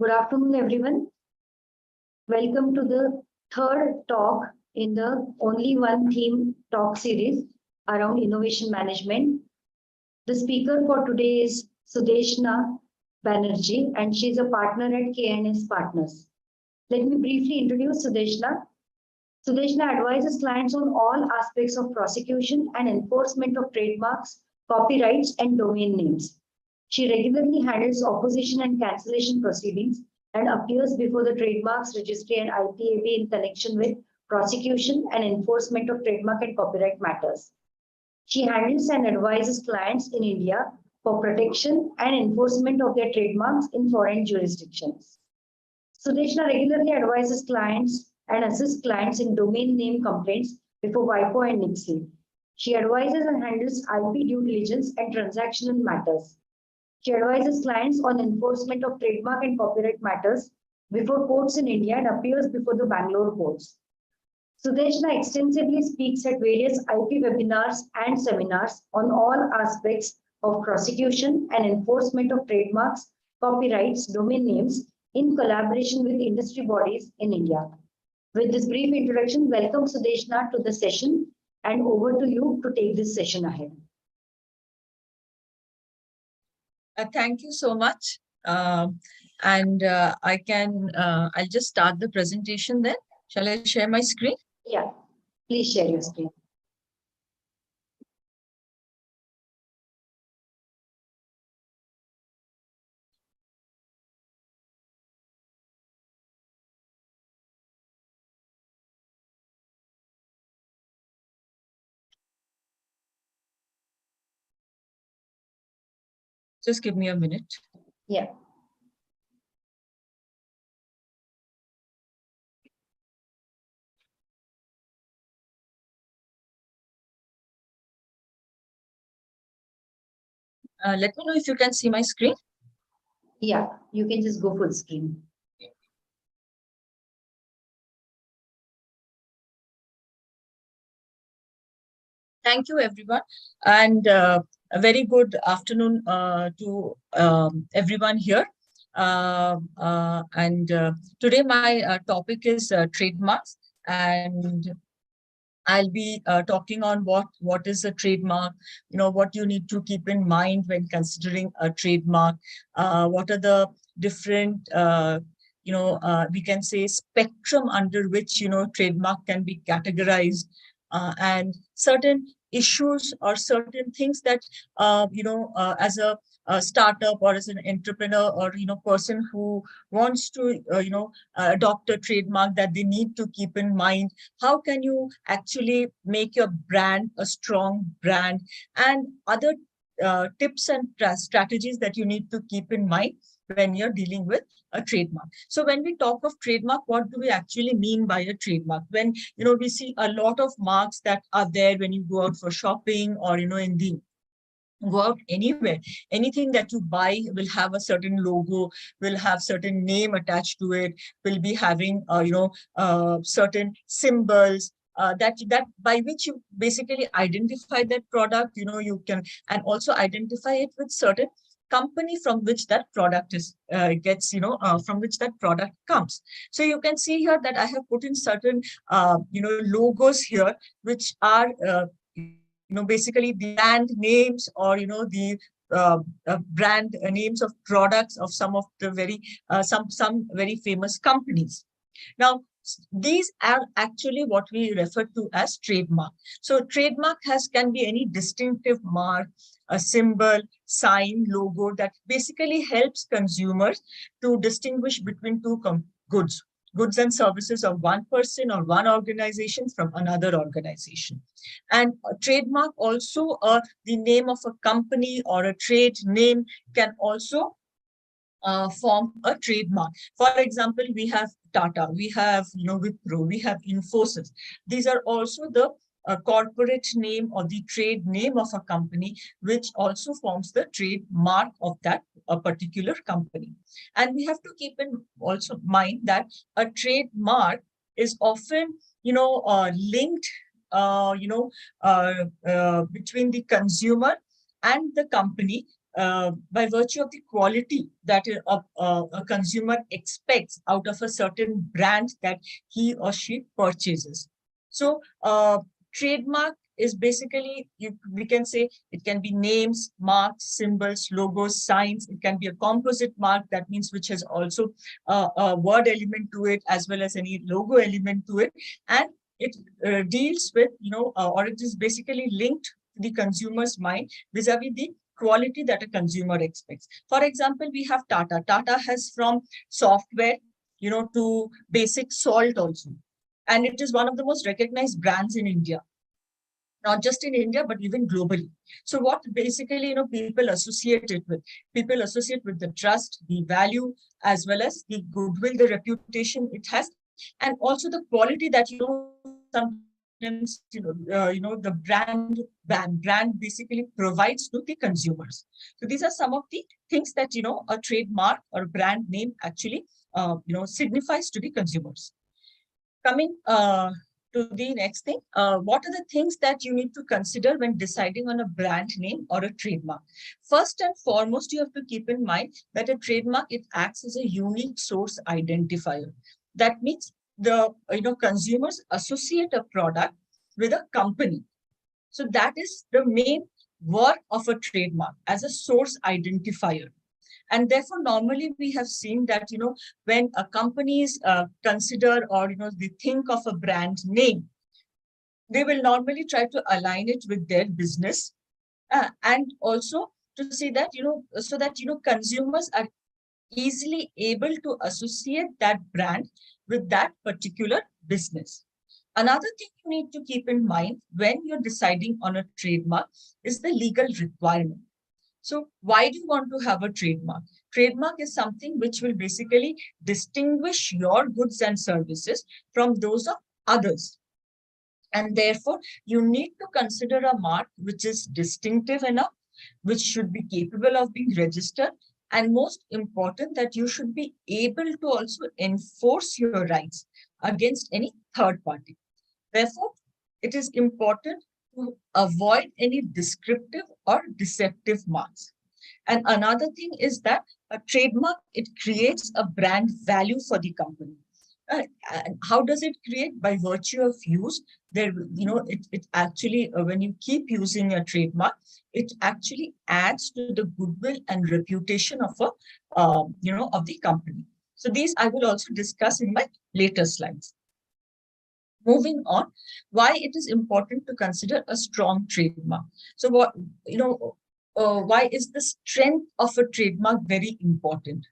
Good afternoon, everyone. Welcome to the third talk in the Only One Theme talk series around innovation management. The speaker for today is Sudeshna Banerjee, and she's a partner at KNS Partners. Let me briefly introduce Sudeshna. Sudeshna advises clients on all aspects of prosecution and enforcement of trademarks, copyrights, and domain names. She regularly handles opposition and cancellation proceedings and appears before the Trademarks Registry and IPAB in connection with prosecution and enforcement of trademark and copyright matters. She handles and advises clients in India for protection and enforcement of their trademarks in foreign jurisdictions. Sudeshna regularly advises clients and assists clients in domain name complaints before WIPO and NICSI. She advises and handles IP due diligence and transactional matters. She advises clients on enforcement of trademark and copyright matters before courts in India and appears before the Bangalore courts. Sudeshna extensively speaks at various IP webinars and seminars on all aspects of prosecution and enforcement of trademarks, copyrights, domain names in collaboration with industry bodies in India. With this brief introduction, welcome Sudeshna to the session, and over to you to take this session ahead. Thank you so much. I'll just start the presentation then. Shall I share my screen? Yeah, please share your screen. Just give me a minute. Yeah. Let me know if you can see my screen. Yeah, you can just go full screen. Thank you, everyone. And a very good afternoon to everyone here. Today my topic is trademarks, and I'll be talking on what is a trademark, what you need to keep in mind when considering a trademark, what are the different, we can say spectrum under which, trademark can be categorized, and certain issues or certain things that, as a startup or as an entrepreneur or, person who wants to, adopt a trademark that they need to keep in mind. How can you actually make your brand a strong brand, and other tips and strategies that you need to keep in mind when you're dealing with a trademark. So when we talk of trademark, what do we actually mean by a trademark? When, we see a lot of marks that are there when you go out for shopping or, go out anywhere, anything that you buy will have a certain logo, will have certain name attached to it, will be having, certain symbols, that by which you basically identify that product, you can, and also identify it with certain company from which that product is from which that product comes. So you can see here that I have put in certain logos here, which are basically the brand names or the brand names of products of some of the very some very famous companies. Now, these are actually what we refer to as trademark. So trademark can be any distinctive mark, a symbol, sign, logo that basically helps consumers to distinguish between two goods and services of one person or one organization from another organization. And a trademark also, the name of a company or a trade name can also form a trademark. For example, we have Tata, we have Wipro, we have Infosys. These are also the corporate name or the trade name of a company, which also forms the trademark of that particular company. And we have to keep in also mind that a trademark is often linked between the consumer and the company by virtue of the quality that a consumer expects out of a certain brand that he or she purchases. So trademark is basically, we can say it can be names, marks, symbols, logos, signs. It can be a composite mark, that means which has also a word element to it as well as any logo element to it. And it deals with, or it is basically linked to the consumer's mind vis-a-vis the quality that a consumer expects. For example, we have Tata. Tata has from software, to basic salt also. And it is one of the most recognized brands in India, not just in India, but even globally. So what basically, people associate it with? People associate with the trust, the value, as well as the goodwill, the reputation it has, and also the quality that, sometimes, the brand basically provides to the consumers. So these are some of the things that, a trademark or brand name actually, signifies to the consumers. Coming to the next thing, what are the things that you need to consider when deciding on a brand name or a trademark? First and foremost, you have to keep in mind that a trademark, it acts as a unique source identifier. That means the consumers associate a product with a company. So that is the main work of a trademark, as a source identifier. And therefore, normally we have seen that, when a companies consider or, they think of a brand name, they will normally try to align it with their business, and also to see that, so that, consumers are easily able to associate that brand with that particular business. Another thing you need to keep in mind when you're deciding on a trademark is the legal requirement. So why do you want to have a trademark? Trademark is something which will basically distinguish your goods and services from those of others. And therefore, you need to consider a mark which is distinctive enough, which should be capable of being registered, and most important, that you should be able to also enforce your rights against any third party. Therefore, it is important to avoid any descriptive or deceptive marks. And another thing is that a trademark, it creates a brand value for the company. And how does it create? By virtue of use, there, it actually, when you keep using a trademark, it actually adds to the goodwill and reputation of of the company. So these I will also discuss in my later slides. Moving on, why it is important to consider a strong trademark. So why is the strength of a trademark very important?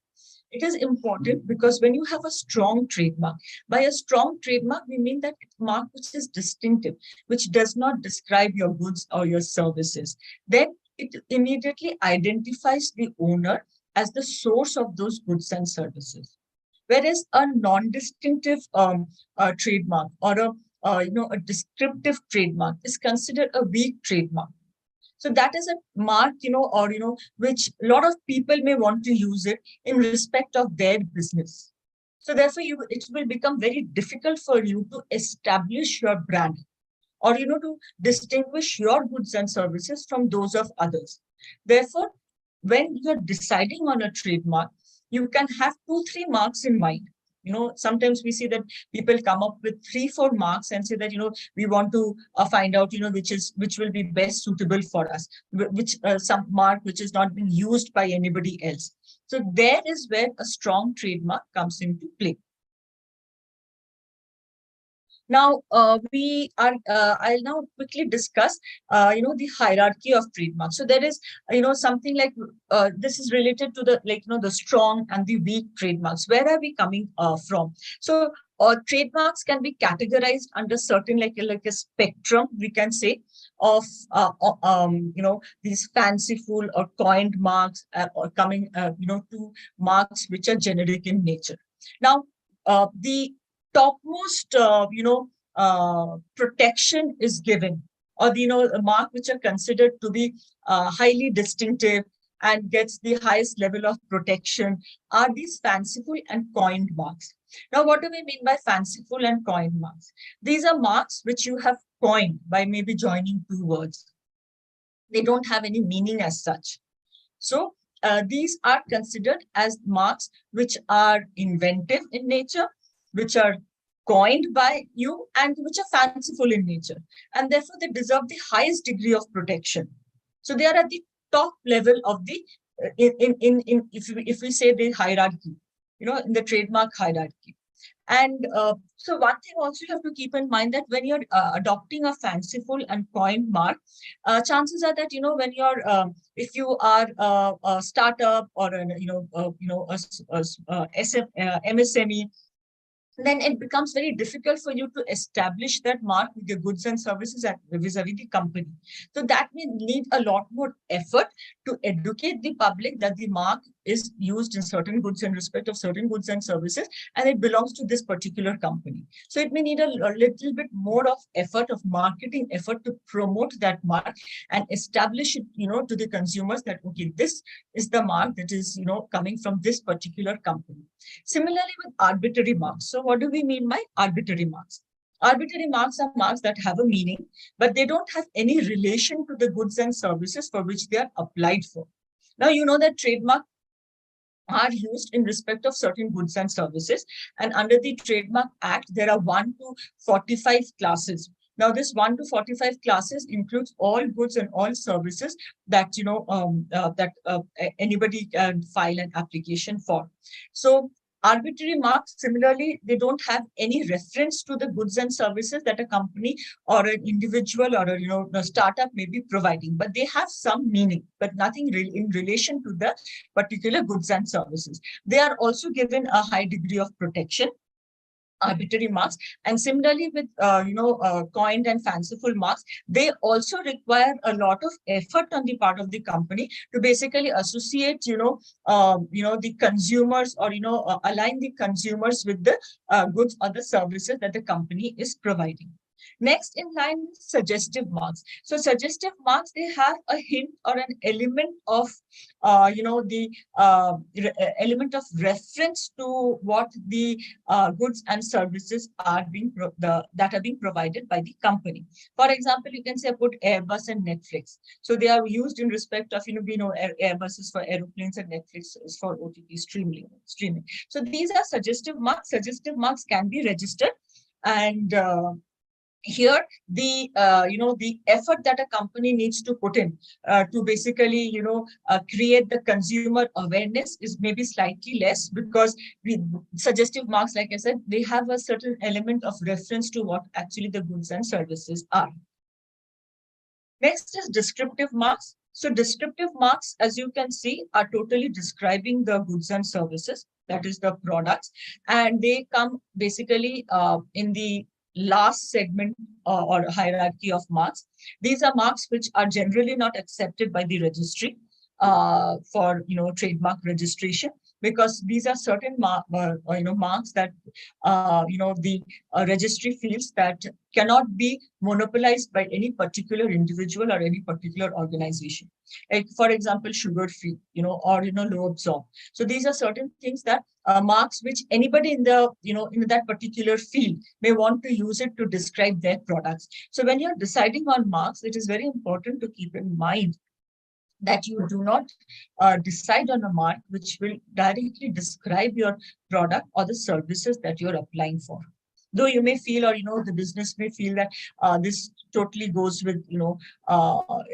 It is important because when you have a strong trademark, by a strong trademark, we mean that mark which is distinctive, which does not describe your goods or your services, then it immediately identifies the owner as the source of those goods and services. Whereas a non-distinctive trademark or a descriptive trademark is considered a weak trademark. So that is a mark, or, which a lot of people may want to use it in respect of their business. So therefore, it will become very difficult for you to establish your brand or, to distinguish your goods and services from those of others. Therefore, when you're deciding on a trademark, you can have 2-3 marks in mind. Sometimes we see that people come up with 3-4 marks and say that, we want to find out, which will be best suitable for us, which some mark which is not being used by anybody else. So there is where a strong trademark comes into play. Now, I'll now quickly discuss, the hierarchy of trademarks. So there is, something like, this is related to the, the strong and the weak trademarks. Where are we coming from? So trademarks can be categorized under certain, like a spectrum, we can say, of, these fanciful or coined marks, or coming, to marks which are generic in nature. Now, the topmost, protection is given, or the, a mark which are considered to be highly distinctive and gets the highest level of protection are these fanciful and coined marks. Now, what do we mean by fanciful and coined marks? These are marks which you have coined by maybe joining 2 words. They don't have any meaning as such. So these are considered as marks which are inventive in nature, which are coined by you, and which are fanciful in nature. And therefore, they deserve the highest degree of protection. So they are at the top level of the, if we say the hierarchy, in the trademark hierarchy. And so one thing also you have to keep in mind that when you're adopting a fanciful and coined mark, chances are that, when you're, if you are a startup or MSME, then it becomes very difficult for you to establish that mark with your goods and services vis-a-vis the company. So that may need a lot more effort to educate the public that the mark is used in certain goods in respect of certain goods and services, and it belongs to this particular company. So it may need a little bit more of effort, of marketing effort, to promote that mark and establish it, to the consumers that, okay, this is the mark that is, coming from this particular company. Similarly with arbitrary marks. So what do we mean by arbitrary marks? Arbitrary marks are marks that have a meaning, but they don't have any relation to the goods and services for which they are applied for. Now, you know that trademark are used in respect of certain goods and services. And under the Trademark Act, there are 1 to 45 classes. Now, this 1 to 45 classes includes all goods and all services that, anybody can file an application for. So arbitrary marks, similarly, they don't have any reference to the goods and services that a company or an individual or a startup may be providing, but they have some meaning, but nothing in relation to the particular goods and services. They are also given a high degree of protection, arbitrary marks. And similarly with coined and fanciful marks, they also require a lot of effort on the part of the company to basically associate the consumers, or align the consumers with the goods or the services that the company is providing. Next in line is suggestive marks. So suggestive marks, they have a hint or an element of element of reference to what the goods and services are that are being provided by the company. For example, you can say put Airbus and Netflix. So they are used in respect of, Airbus is for aeroplanes and Netflix is for OTT streaming. So these are suggestive marks. Suggestive marks can be registered, and here the the effort that a company needs to put in to basically create the consumer awareness is maybe slightly less, because suggestive marks, like I said, they have a certain element of reference to what actually the goods and services are. Next is descriptive marks. So descriptive marks, as you can see, are totally describing the goods and services, that is the products, and they come basically in the last segment or hierarchy of marks. These are marks which are generally not accepted by the registry for trademark registration, because these are certain marks that the registry feels that cannot be monopolized by any particular individual or any particular organization. Like, for example, sugar-free, or low absorb. So these are certain things that marks which anybody in the in that particular field may want to use it to describe their products. So when you're deciding on marks, it is very important to keep in mind that you do not decide on a mark which will directly describe your product or the services that you're applying for. Though you may feel, or the business may feel that this totally goes with our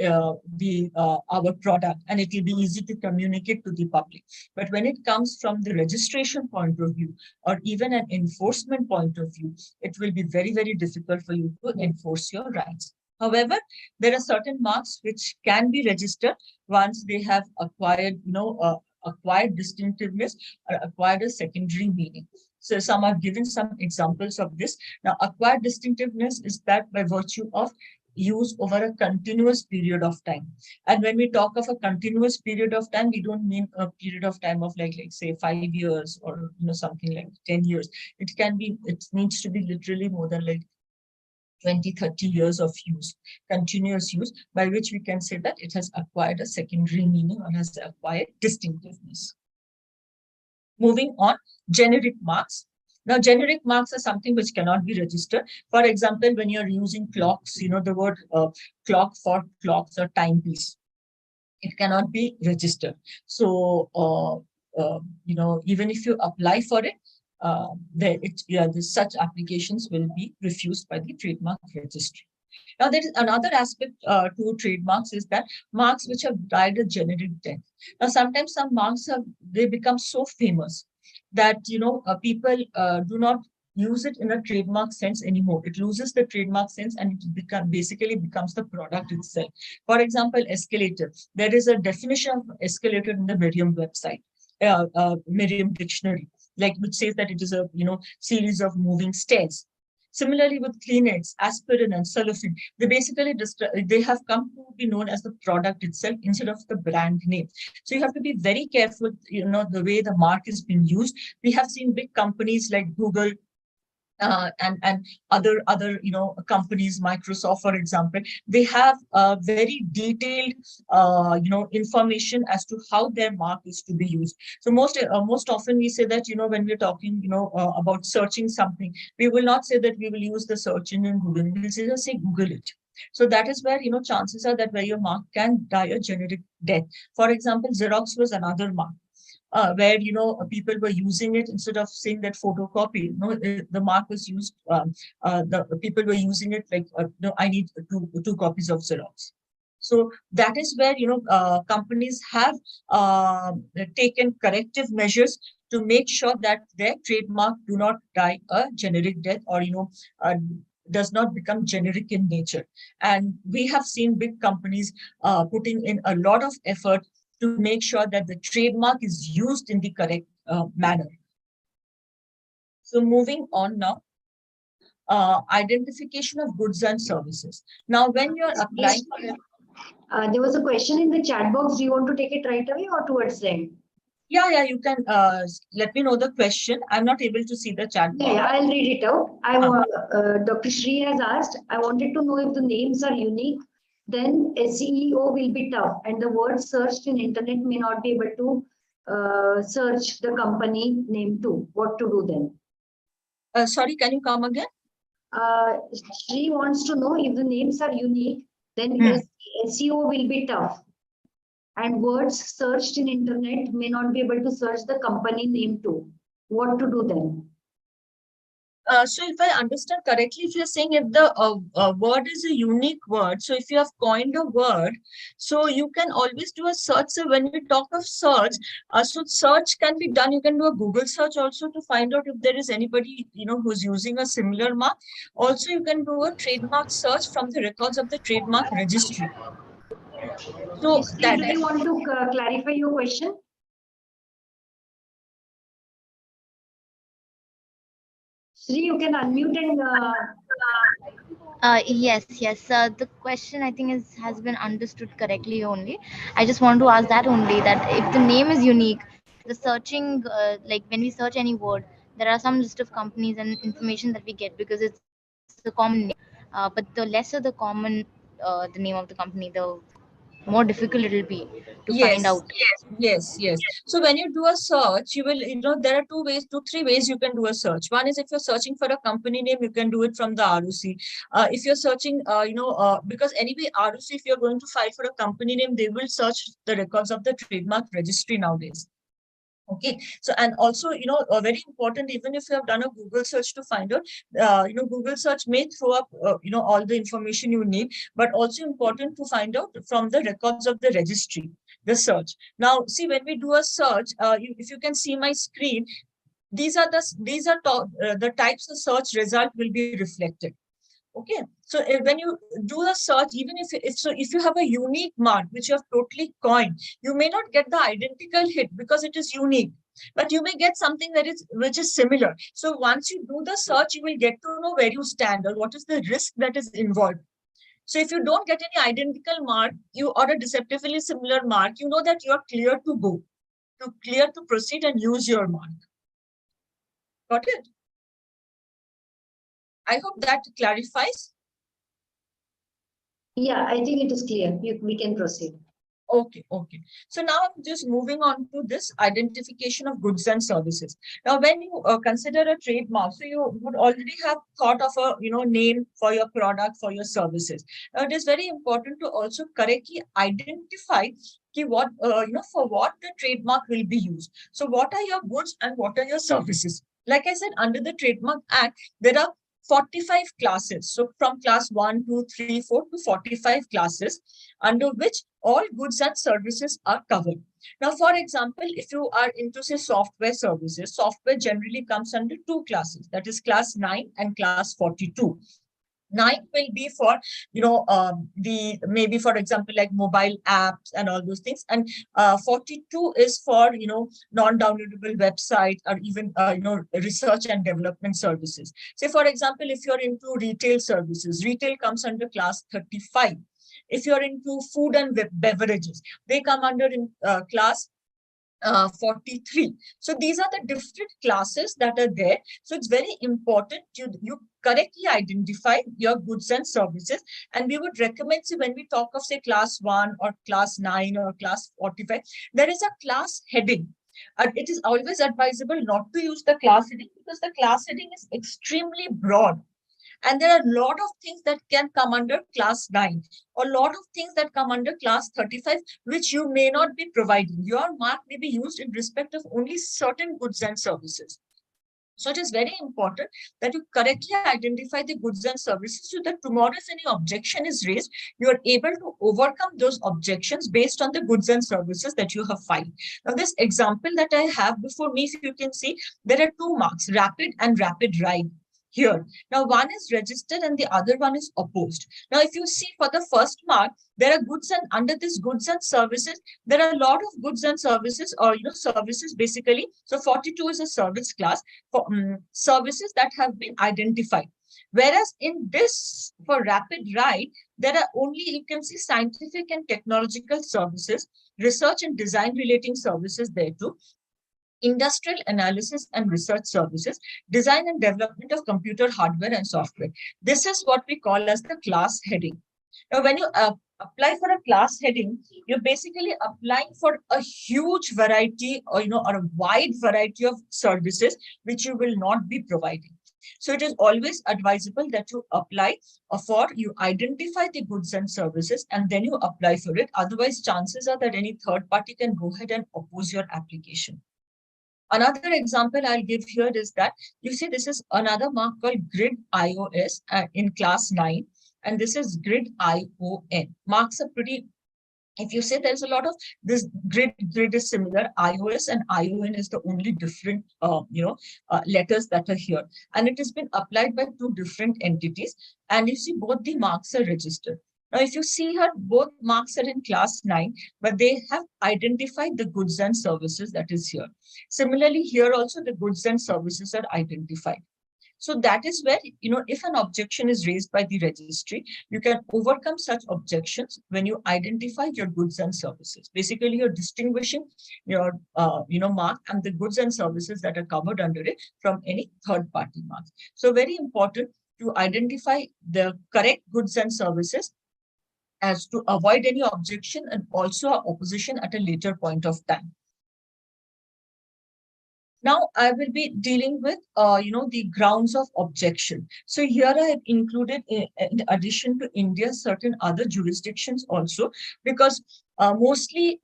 product, and it will be easy to communicate to the public. But when it comes from the registration point of view, or even an enforcement point of view, it will be very, very difficult for you to enforce your rights. However, there are certain marks which can be registered once they have acquired, acquired distinctiveness or acquired a secondary meaning. So some have given some examples of this. Now, acquired distinctiveness is that by virtue of use over a continuous period of time. And when we talk of a continuous period of time, we don't mean a period of time of like say 5 years or something like 10 years. It needs to be literally more than like 20, 30 years of use, continuous use, by which we can say that it has acquired a secondary meaning or has acquired distinctiveness. Moving on, generic marks. Now, generic marks are something which cannot be registered. For example, when you're using clocks, the word clock for clocks or timepiece. It cannot be registered. So, even if you apply for it, such applications will be refused by the trademark registry. Now, there is another aspect to trademarks is that marks which have died a generic death. Now, sometimes some marks they become so famous that people do not use it in a trademark sense anymore. It loses the trademark sense and it basically becomes the product itself. For example, escalator. There is a definition of escalator in the Merriam website, Merriam dictionary, like which says that it is a series of moving stairs. Similarly, with Kleenex, aspirin, and cellophane, they have come to be known as the product itself instead of the brand name. So you have to be very careful, the way the mark is being used. We have seen big companies like Google, and other companies, Microsoft, for example, they have very detailed information as to how their mark is to be used. So most often we say that when we're talking about searching something, we will not say that we will use the search engine Google. We'll just say Google it. So that is where chances are that where your mark can die a generic death. For example, Xerox was another mark. Where people were using it instead of saying that photocopy. The mark was used. The people were using it like I need two copies of Xerox. So that is where companies have taken corrective measures to make sure that their trademark do not die a generic death, or does not become generic in nature. And we have seen big companies putting in a lot of effort to make sure that the trademark is used in the correct manner. So moving on now, identification of goods and services. Now, when you're applying, there was a question in the chat box. Do you want to take it right away or towards the end? Yeah, you can let me know the question. I'm not able to see the chat box. Yeah, I'll read it out. Dr. Shri has asked, I wanted to know if the names are unique, then SEO will be tough and the words searched in internet may not be able to search the company name too. What to do then? Sorry, can you come again? Shri wants to know if the names are unique, then SEO will be tough and words searched in internet may not be able to search the company name too. What to do then? So if I understand correctly, if you're saying if the word is a unique word, so if you have coined a word, so you can always do a search. So when we talk of search, so search can be done. You can do a Google search also to find out if there is anybody, who's using a similar mark. Also, you can do a trademark search from the records of the trademark registry. So do you want to clarify your question? Sri, you can unmute and. Yes. The question I think has been understood correctly only. I just want to ask that only, that if the name is unique, the searching, like when we search any word, there are some list of companies and information that we get because it's a common name. But the lesser the common, the name of the company, the more difficult it will be to find out. Yes. So when you do a search, you will, there are three ways you can do a search. One is if you're searching for a company name, you can do it from the ROC. If you're searching, because anyway, ROC, if you're going to file for a company name, they will search the records of the trademark registry nowadays. Okay, so and also, very important, even if you have done a Google search to find out, Google search may throw up, all the information you need, but also important to find out from the records of the registry, the search. Now, see, when we do a search, if you can see my screen, these are the types of search result will be reflected. Okay, so when you do a search, even if you have a unique mark which you have totally coined, you may not get the identical hit because it is unique, but you may get something which is similar. So once you do the search, you will get to know where you stand or what is the risk that is involved. So if you don't get any identical mark, or a deceptively similar mark, you know that you are clear to proceed and use your mark. Got it? I hope that clarifies. Yeah, I think it is clear. We can proceed. Okay. So now I'm just moving on to this identification of goods and services. Now, when you consider a trademark, so you would already have thought of a name for your product, for your services. Now, it is very important to also correctly identify what, for what the trademark will be used. So what are your goods and what are your services? Like I said, under the Trademark Act, there are 45 classes. So from class 1, 2, 3, 4 to 45 classes, under which all goods and services are covered. Now, for example, if you are into, say, software services, software generally comes under two classes, that is class 9 and class 42. 9 will be for, the maybe, for example, like mobile apps and all those things. And 42 is for, non-downloadable website, or even, research and development services. Say, for example, if you're into retail services, retail comes under class 35. If you're into food and beverages, they come under class 43. So these are the different classes that are there. So it's very important you correctly identify your goods and services. And we would recommend, so when we talk of, say, class 1 or class 9 or class 45, there is a class heading. It is always advisable not to use the class heading, because the class heading is extremely broad. And there are a lot of things that can come under class 9, or a lot of things that come under class 35, which you may not be providing. Your mark may be used in respect of only certain goods and services. So it is very important that you correctly identify the goods and services, so that tomorrow, if any objection is raised, you are able to overcome those objections based on the goods and services that you have filed. Now, this example that I have before me, if you can see, there are two marks, rapid and rapid ride here. Now, one is registered and the other one is opposed. Now, if you see for the first mark, there are goods, and under this goods and services, there are a lot of goods and services, or, services basically. So 42 is a service class for services that have been identified. Whereas in this, for rapid ride, there are only, you can see, scientific and technological services, research and design relating services there too, industrial analysis and research services, design and development of computer hardware and software. This is what we call as the class heading. Now, when you apply for a class heading, you're basically applying for a huge variety, or, or a wide variety of services, which you will not be providing. So it is always advisable that you apply you identify the goods and services, and then you apply for it. Otherwise, chances are that any third party can go ahead and oppose your application. Another example I'll give here is that, you see, this is another mark called Grid iOS in class 9, and this is Grid ION. Marks are pretty, if you say there's a lot of this, grid is similar, iOS and ION is the only different, letters that are here. And it has been applied by two different entities. And you see, both the marks are registered. Now, if you see here, both marks are in class 9, but they have identified the goods and services that is here. Similarly, here also the goods and services are identified. So that is where, if an objection is raised by the registry, you can overcome such objections when you identify your goods and services. Basically, you're distinguishing your, mark and the goods and services that are covered under it from any third-party marks. So very important to identify the correct goods and services, as to avoid any objection and also opposition at a later point of time. Now, I will be dealing with, the grounds of objection. So here I have included, in addition to India, certain other jurisdictions also, because mostly,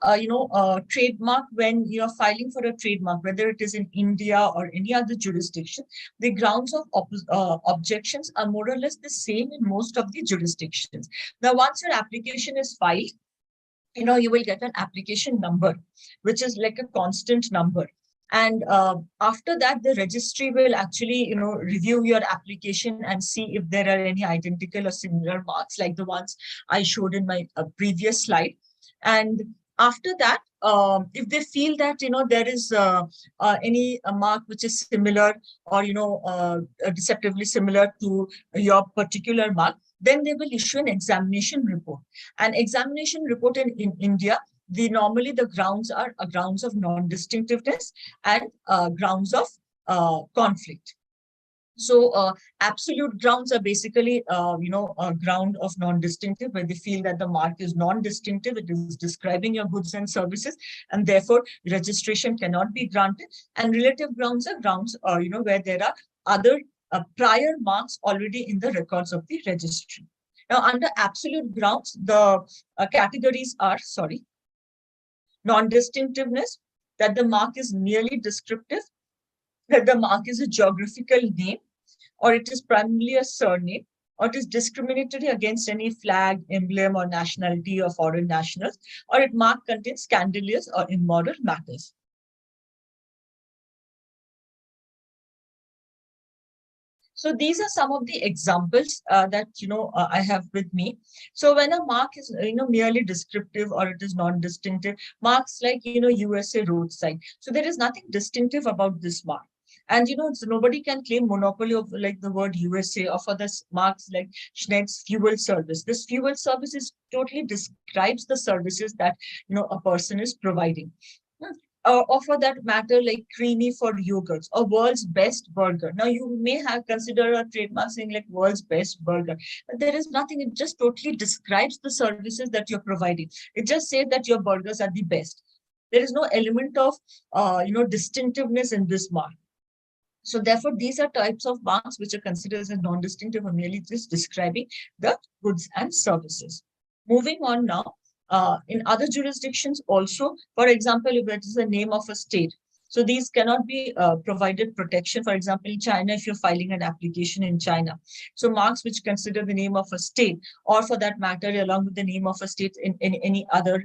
trademark, when you are filing for a trademark, whether it is in India or any other jurisdiction, the grounds of objections are more or less the same in most of the jurisdictions. Now, once your application is filed, you will get an application number, which is like a constant number. And after that, the registry will actually, review your application and see if there are any identical or similar marks like the ones I showed in my previous slide. And after that, if they feel that, there is any mark which is similar, or, deceptively similar to your particular mark, then they will issue an examination report. An examination report in India, normally the grounds are grounds of non-distinctiveness and grounds of conflict. So absolute grounds are basically, a ground of non-distinctive, where they feel that the mark is non-distinctive, it is describing your goods and services, and therefore registration cannot be granted. And relative grounds are grounds, where there are other prior marks already in the records of the registry. Now, under absolute grounds, the categories are, Non-distinctiveness, that the mark is merely descriptive, that the mark is a geographical name, or it is primarily a surname, or it is discriminatory against any flag, emblem, or nationality of foreign nationals, or it mark contains scandalous or immoral matters. So these are some of the examples that I have with me. So when a mark is merely descriptive or it is non-distinctive, marks like USA roadside. So there is nothing distinctive about this mark. And so nobody can claim monopoly of like the word USA or for the marks like Schneid's fuel service. This fuel service is totally describes the services that a person is providing. Or for that matter, like creamy for yogurts or world's best burger. Now you may have considered a trademark saying like world's best burger, but there is nothing. It just totally describes the services that you're providing. It just says that your burgers are the best. There is no element of distinctiveness in this mark. So therefore, these are types of marks which are considered as non-distinctive or merely just describing the goods and services. Moving on now, in other jurisdictions also, for example, if it is the name of a state, so these cannot be provided protection. For example, in China, if you're filing an application in China, so marks which consider the name of a state, or for that matter, along with the name of a state in any other,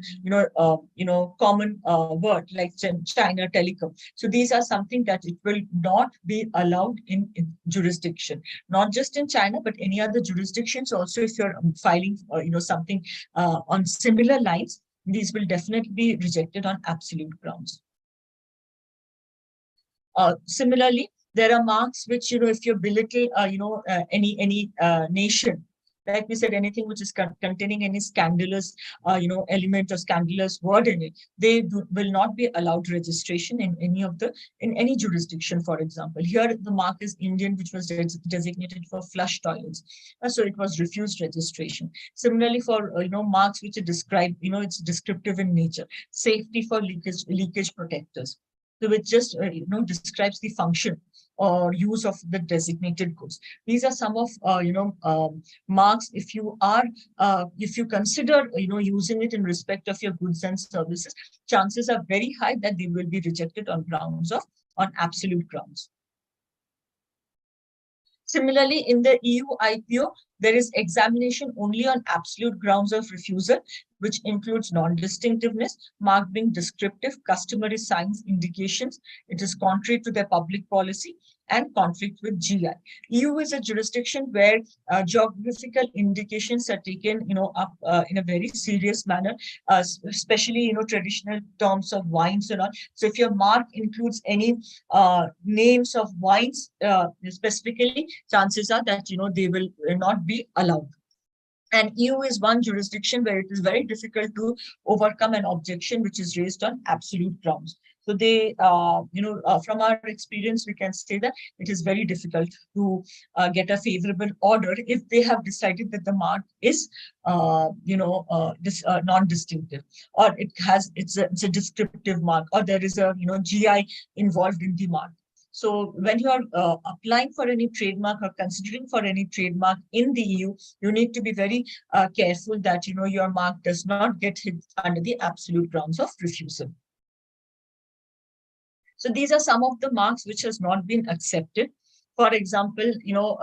common word like China Telecom. So these are something that it will not be allowed in jurisdiction, not just in China, but any other jurisdictions. Also, if you're filing, something on similar lines, these will definitely be rejected on absolute grounds. Similarly, there are marks which, if you belittle, any nation, like we said, anything which is containing any scandalous, element or scandalous word in it, they will not be allowed registration in any jurisdiction. For example, here the mark is Indian, which was designated for flush toilets, so it was refused registration. Similarly, for marks which are described, it's descriptive in nature, safety for leakage protectors. So which just describes the function or use of the designated goods. These are some of marks. If you consider using it in respect of your goods and services, chances are very high that they will be rejected on absolute grounds. Similarly, in the EU IPO, there is examination only on absolute grounds of refusal, which includes non-distinctiveness, mark being descriptive, customary signs, indications. It is contrary to their public policy and conflict with GI. EU is a jurisdiction where geographical indications are taken, up in a very serious manner, especially, traditional terms of wines and all. So if your mark includes any names of wines specifically, chances are that, they will not be allowed. And EU is one jurisdiction where it is very difficult to overcome an objection which is raised on absolute grounds. So they, from our experience, we can say that it is very difficult to get a favorable order if they have decided that the mark is, non-distinctive, or it's a descriptive mark, or there is a, GI involved in the mark. So when you are applying for any trademark or considering for any trademark in the EU, you need to be very careful that, your mark does not get hit under the absolute grounds of refusal. So these are some of the marks which has not been accepted. For example,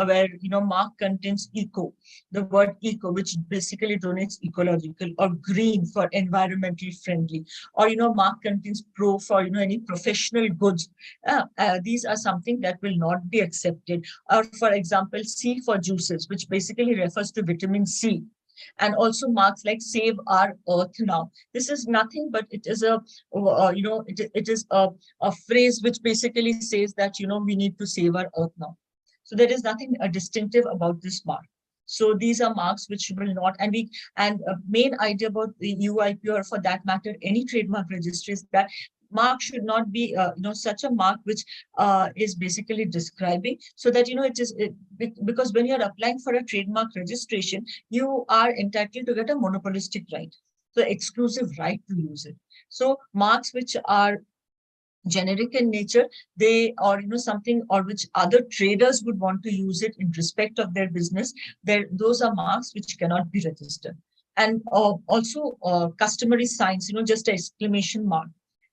where, mark contains eco, the word eco, which basically denotes ecological, or green for environmental friendly, or, mark contains pro for, any professional goods. These are something that will not be accepted. Or for example, C for juices, which basically refers to vitamin C. And also marks like save our earth now. This is nothing but it is it is a phrase which basically says that, we need to save our earth now. So there is nothing distinctive about this mark. So these are marks which will not, and main idea about the UIP, or for that matter, any trademark registry, is that mark should not be, such a mark which is basically describing, so that, because when you're applying for a trademark registration, you are entitled to get a monopolistic right, the exclusive right to use it. So marks which are generic in nature, they, or something, or which other traders would want to use it in respect of their business, those are marks which cannot be registered. And also customary signs, just an exclamation mark.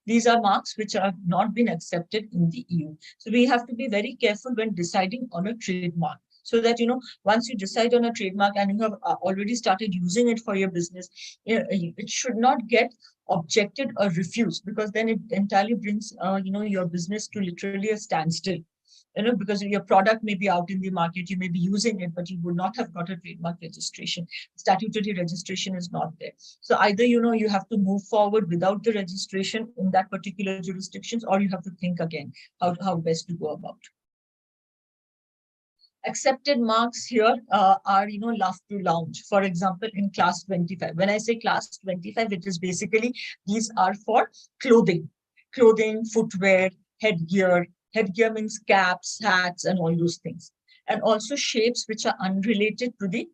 These are marks which have not been accepted in the EU. So we have to be very careful when deciding on a trademark. So that, once you decide on a trademark and you have already started using it for your business, it should not get objected or refused, because then it entirely brings, your business to literally a standstill. Because your product may be out in the market, you may be using it, but you would not have got a trademark registration. Statutory registration is not there. So either, you have to move forward without the registration in that particular jurisdictions, or you have to think again how best to go about. Accepted marks here are, love to lounge. For example, in class 25. When I say class 25, it is basically, these are for clothing, footwear, headgear. Headgear means caps, hats, and all those things. And also shapes which are unrelated to the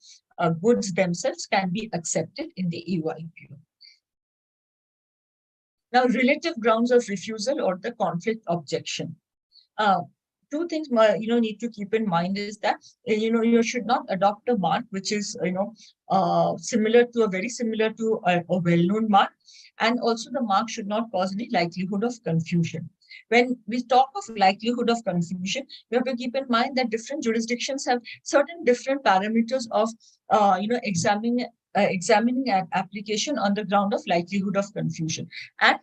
goods themselves can be accepted in the EUIPO. Now, relative grounds of refusal or the conflict objection. Two things need to keep in mind is that you should not adopt a mark which is very similar to a well-known mark, and also the mark should not cause any likelihood of confusion. When we talk of likelihood of confusion, you have to keep in mind that different jurisdictions have certain different parameters of examining an application on the ground of likelihood of confusion. And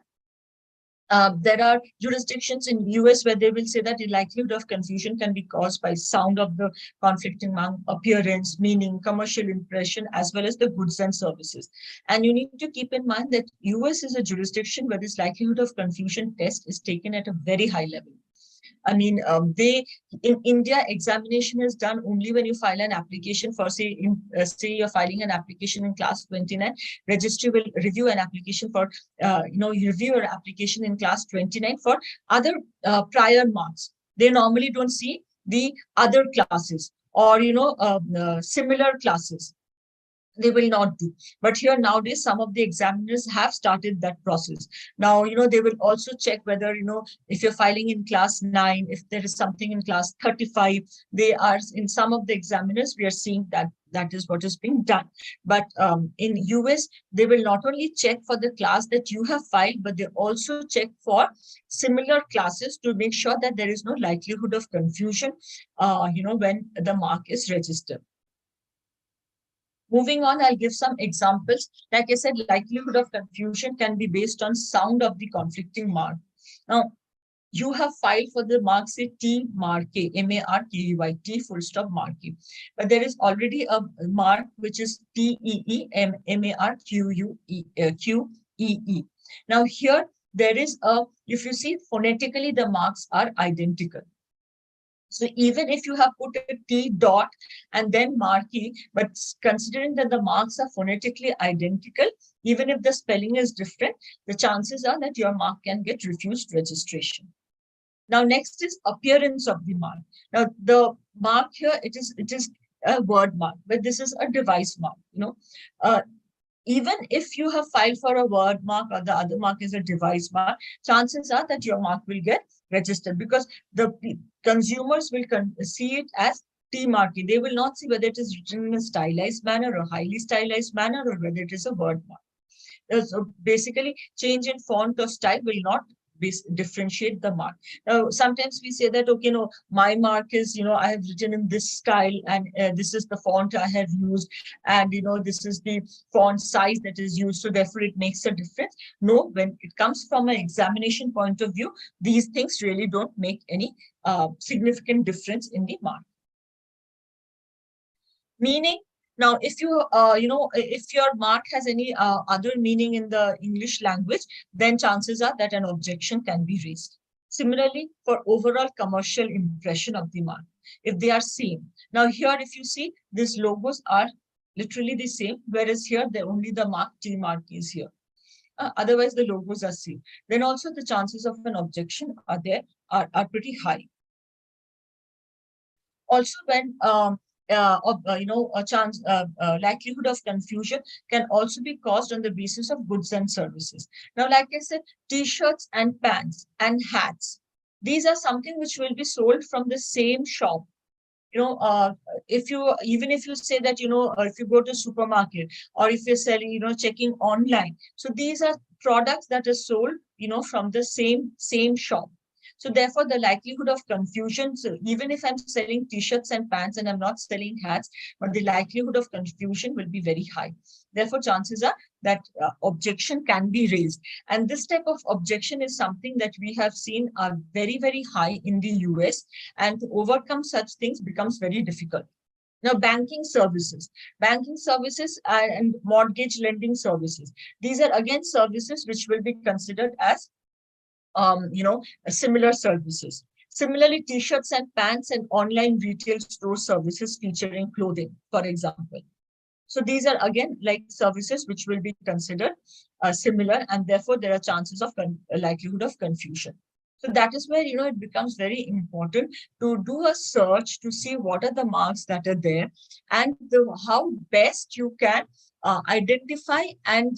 there are jurisdictions in US where they will say that the likelihood of confusion can be caused by sound of the conflicting mark, appearance, meaning, commercial impression, as well as the goods and services. And you need to keep in mind that US is a jurisdiction where this likelihood of confusion test is taken at a very high level. I mean, in India, examination is done only when you file an application for, say you're filing an application in class 29, registry will review an application for, you review your application in class 29 for other prior marks. They normally don't see the other classes or, similar classes. They will not do. But here nowadays, some of the examiners have started that process. Now, they will also check whether, if you're filing in class 9, if there is something in class 35, they are, in some of the examiners, we are seeing that is what is being done. But in US, they will not only check for the class that you have filed, but they also check for similar classes to make sure that there is no likelihood of confusion, when the mark is registered. Moving on, I'll give some examples. Like I said, likelihood of confusion can be based on sound of the conflicting mark. Now, you have filed for the mark, say T marque, M-A-R-K-E-Y, T full stop marque. But there is already a mark which is T-E-E, M-A-R-Q-U-E-Q-E-E. Now here, there is if you see phonetically, the marks are identical. So even if you have put a T dot and then marquee, but considering that the marks are phonetically identical, even if the spelling is different, the chances are that your mark can get refused registration. Now, next is appearance of the mark. Now, the mark here, it is a word mark, but this is a device mark. Even if you have filed for a word mark or the other mark is a device mark, chances are that your mark will get registered, because the consumers will see it as T marking. They will not see whether it is written in a stylized manner or highly stylized manner, or whether it is a word mark. So basically, change in font or style will not differentiate the mark. Now, sometimes we say that, okay, no, my mark is, I have written in this style, and this is the font I have used, and, this is the font size that is used, so therefore it makes a difference. No, when it comes from an examination point of view, these things really don't make any significant difference in the mark. Meaning, now, if you, if your mark has any other meaning in the English language, then chances are that an objection can be raised. Similarly, for overall commercial impression of the mark, if they are same. Now here, if you see, these logos are literally the same, whereas here, only the mark T mark is here. Otherwise, the logos are same. Then also the chances of an objection are pretty high. Also, when likelihood of confusion can also be caused on the basis of goods and services. Now, like I said, T-shirts and pants and hats, these are something which will be sold from the same shop. even if you say that, if you go to supermarket, or if you're selling, checking online. So these are products that are sold, from the same shop. So therefore, the likelihood of confusion, so even if I'm selling t-shirts and pants and I'm not selling hats, but the likelihood of confusion will be very high. Therefore, chances are that objection can be raised. And this type of objection is something that we have seen are very, very high in the US, and to overcome such things becomes very difficult. Now, banking services and mortgage lending services. These are again services which will be considered as similar services. Similarly, t-shirts and pants and online retail store services featuring clothing, for example. So these are again like services which will be considered similar, and therefore there are chances of likelihood of confusion. So that is where, it becomes very important to do a search to see what are the marks that are there, and how best you can identify and,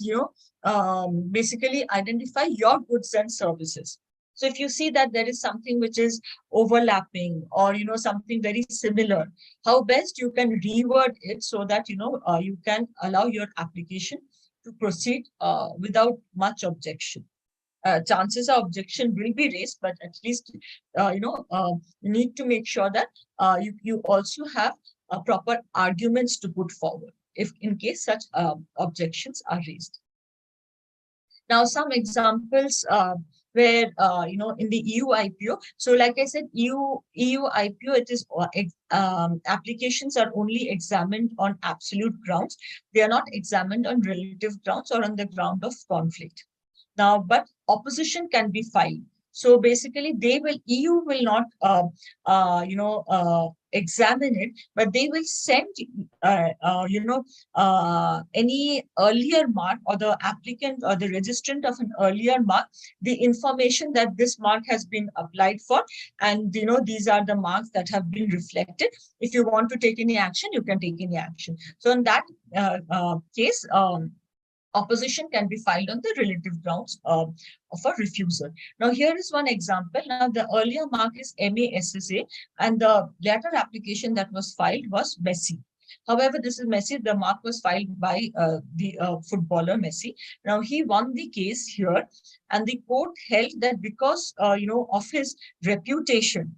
basically identify your goods and services. So if you see that there is something which is overlapping, or, something very similar, how best you can reword it so that, you can allow your application to proceed without much objection. Chances of objection will be raised, but at least, you need to make sure that you also have proper arguments to put forward if in case such objections are raised. Now, some examples where, in the EU IPO. So like I said, EU IPO, it is applications are only examined on absolute grounds. They are not examined on relative grounds or on the ground of conflict. Now, but opposition can be filed. So basically, EU will not, examine it, but they will send, any earlier mark, or the applicant or the registrant of an earlier mark, the information that this mark has been applied for, and, these are the marks that have been reflected. If you want to take any action, you can take any action. So in that case, opposition can be filed on the relative grounds of a refusal. Now, here is one example. Now, the earlier mark is MASSA, and the latter application that was filed was Messi. However, this is Messi. The mark was filed by the footballer Messi. Now, he won the case here, and the court held that because, of his reputation,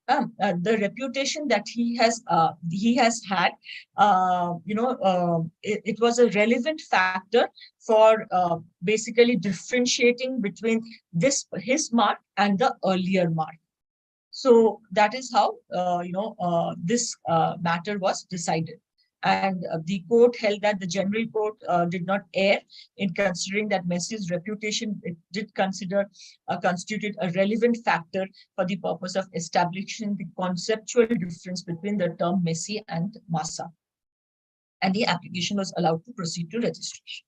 the reputation that he has had, it was a relevant factor for basically differentiating between his mark and the earlier mark. So that is how this matter was decided. And the court held that the general court did not err in considering that Messi's reputation, it did constituted a relevant factor for the purpose of establishing the conceptual difference between the term Messi and Massa. And the application was allowed to proceed to registration.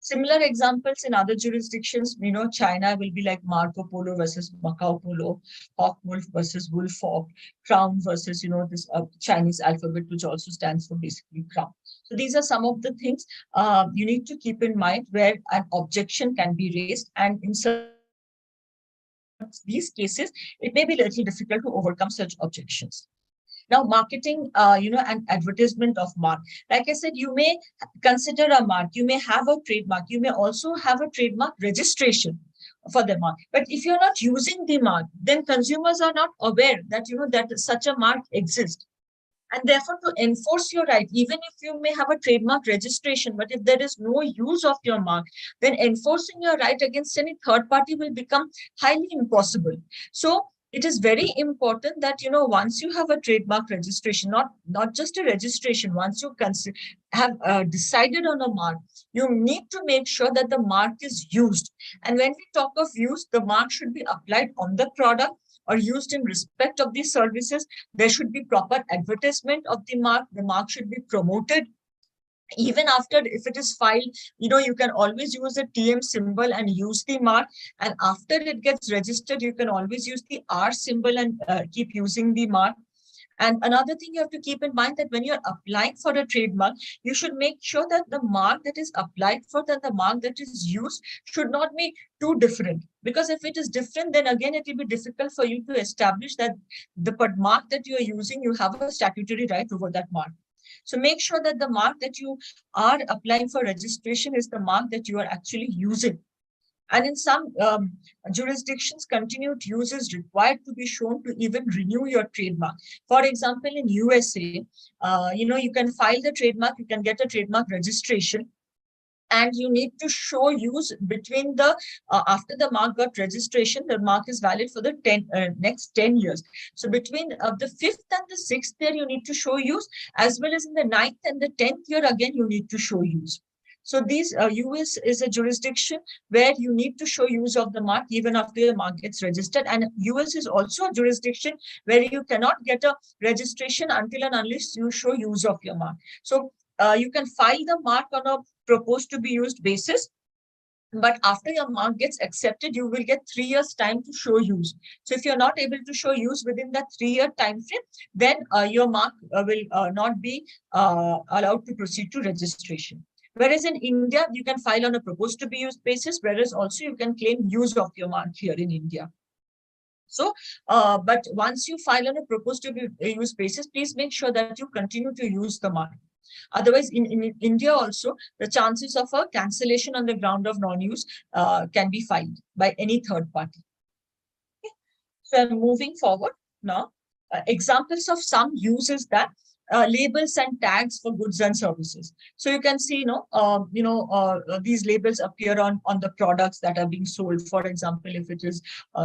Similar examples in other jurisdictions, China will be like Marco Polo versus Macau Polo, Hawk Wolf versus Wolf Hawk, Crown versus, this Chinese alphabet, which also stands for basically Crown. So these are some of the things you need to keep in mind where an objection can be raised. And in these cases, it may be a little difficult to overcome such objections. Now, marketing, and advertisement of mark. Like I said, you may consider a mark, you may have a trademark, you may also have a trademark registration for the mark. But if you're not using the mark, then consumers are not aware that, that such a mark exists. And therefore, to enforce your right, even if you may have a trademark registration, but if there is no use of your mark, then enforcing your right against any third party will become highly impossible. So it is very important that, once you have a trademark registration, not just a registration, once you have decided on a mark, you need to make sure that the mark is used. And when we talk of use, the mark should be applied on the product or used in respect of the services. There should be proper advertisement of the mark should be promoted. Even after, if it is filed, you can always use a TM symbol and use the mark. And after it gets registered, you can always use the R symbol and keep using the mark. And another thing you have to keep in mind that when you're applying for a trademark, you should make sure that the mark that is applied for, that the mark that is used should not be too different. Because if it is different, then again, it will be difficult for you to establish that the mark that you are using, you have a statutory right over that mark. So make sure that the mark that you are applying for registration is the mark that you are actually using. And in some jurisdictions, continued use is required to be shown to even renew your trademark. For example, in USA, you can file the trademark, you can get a trademark registration, and you need to show use between the after the mark got registration, the mark is valid for the next 10 years. So between the 5th and the 6th year, you need to show use, as well as in the 9th and the 10th year, again, you need to show use. So these US is a jurisdiction where you need to show use of the mark even after your mark gets registered. And US is also a jurisdiction where you cannot get a registration until and unless you show use of your mark. So you can file the mark on a proposed to be used basis, but after your mark gets accepted, you will get 3 years time to show use. So if you're not able to show use within that 3-year time frame, then your mark will not be allowed to proceed to registration. Whereas in India, you can file on a proposed to be used basis, whereas also you can claim use of your mark here in India. So, but once you file on a proposed to be used basis, please make sure that you continue to use the mark. Otherwise, in India also, the chances of a cancellation on the ground of non-use can be filed by any third party. Okay. So I'm moving forward now. Examples of some uses that labels and tags for goods and services. So you can see, these labels appear on the products that are being sold. For example, if it is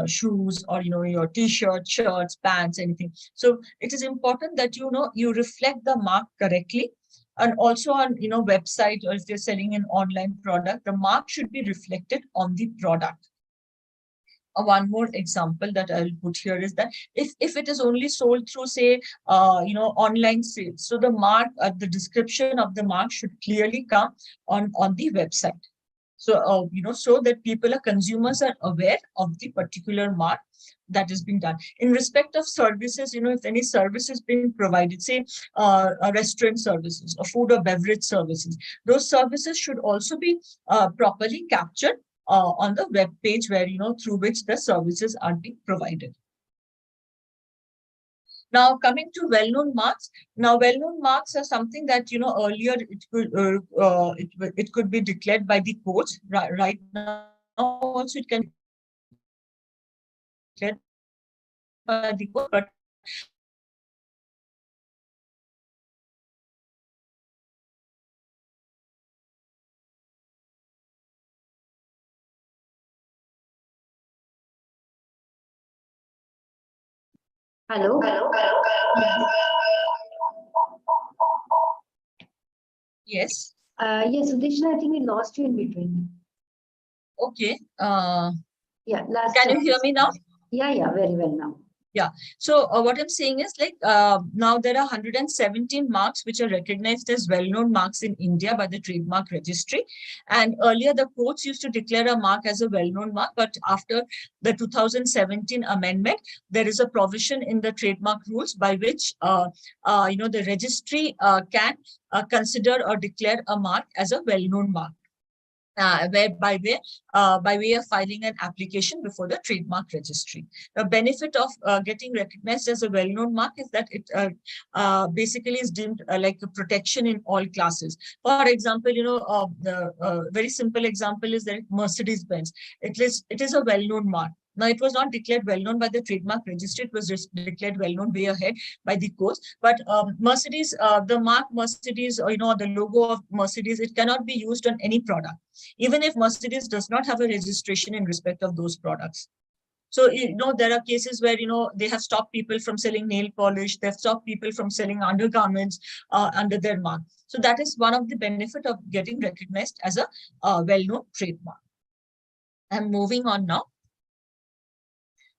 shoes or, your T-shirt, shirts, pants, anything. So it is important that, you reflect the mark correctly. And also on, website, or if they're selling an online product, the mark should be reflected on the product. One more example that I'll put here is that if it is only sold through, say, online sales, so the mark, the description of the mark should clearly come on the website. So, so that consumers are aware of the particular mark that is being done. In respect of services, if any service is being provided, say, restaurant services or food or beverage services, those services should also be properly captured on the web page where, through which the services are being provided. Now, coming to well-known marks. Now, well-known marks are something that, earlier it could be declared by the courts. Right now, also it can be declared by the court, but Hello? yes. Yes, Sudeshna, I think we lost you in between. Okay. Yeah, Can you hear me now? Yeah, very well now. Yeah. So what I'm saying is, like, now there are 117 marks which are recognized as well-known marks in India by the Trademark Registry. And earlier, the courts used to declare a mark as a well-known mark. But after the 2017 amendment, there is a provision in the trademark rules by which, the registry can consider or declare a mark as a well-known mark. By way of filing an application before the trademark registry. The benefit of getting recognized as a well-known mark is that it basically is deemed like a protection in all classes. For example, the very simple example is that Mercedes-Benz. It is a well-known mark. Now, it was not declared well-known by the trademark registry. It was just declared well-known way ahead by the courts. But Mercedes, the mark Mercedes, or, the logo of Mercedes, it cannot be used on any product, even if Mercedes does not have a registration in respect of those products. So, there are cases where, they have stopped people from selling nail polish. They've stopped people from selling undergarments under their mark. So that is one of the benefit of getting recognized as a well-known trademark. I'm moving on now.